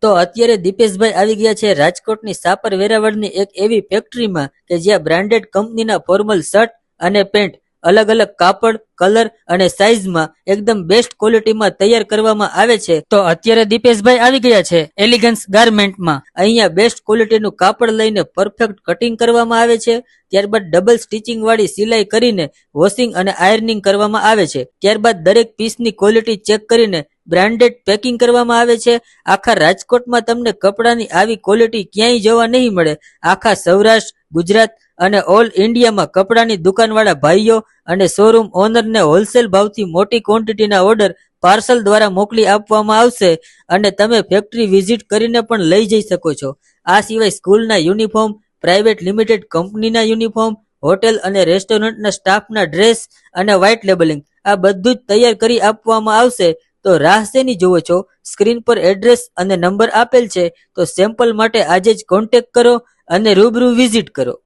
તો અત્યારે દીપેશભાઈ આવી ગયા છે રાજકોટની સાપર વેરાવળની એક એવી ફેક્ટરીમાં કે જ્યાં બ્રાન્ડેડ કંપનીના ફોર્મલ શર્ટ અને પેન્ટ અલગ અલગ કાપડ, કલર અને સાઇઝમાં એકદમ બેસ્ટ ક્વોલિટીમાં તૈયાર કરવામાં આવે છે. તો અત્યારે દીપેશભાઈ આવી ગયા છે એલિગન્સ ગાર્મેન્ટમાં. અહીંયા બેસ્ટ ક્વોલિટીનું કાપડ લઈને પરફેક્ટ કટિંગ કરવામાં આવે છે. ત્યારબાદ ડબલ સ્ટિચિંગ વાળી સિલાઈ કરીને વોશિંગ અને આયર્નિંગ કરવામાં આવે છે. ત્યારબાદ દરેક પીસની ક્વોલિટી ચેક કરીને બ્રાન્ડેડ પેકિંગ કરવામાં આવે છે. આખા રાજકોટમાં તમને કપડાની આવી ક્વોલિટી ક્યાંય જોવા નહીં મળે. આખા સૌરાષ્ટ્ર, ગુજરાત અને ઓલ ઇન્ડિયામાં કપડાની દુકાનવાળા ભાઈઓ અને શોરૂમ ઓનરને હોલસેલ ભાવથી મોટી ક્વોન્ટિટીના ઓર્ડર પાર્સલ દ્વારા મોકલી આપવામાં આવશે અને તમે ફેક્ટરી વિઝિટ કરીને પણ લઈ જઈ શકો છો. આ સિવાય સ્કૂલના યુનિફોર્મ, પ્રાઇવેટ લિમિટેડ કંપનીના યુનિફોર્મ, હોટેલ અને રેસ્ટોરન્ટના સ્ટાફના ડ્રેસ અને વ્હાઇટ લેબલિંગ આ બધું જ તૈયાર કરી આપવામાં આવશે. તો રાહ શેની જુઓ છો? સ્ક્રીન પર એડ્રેસ અને નંબર આપેલ છે, તો સેમ્પલ માટે આજે જ કોન્ટેક્ટ કરો અને રૂબરૂ વિઝિટ કરો.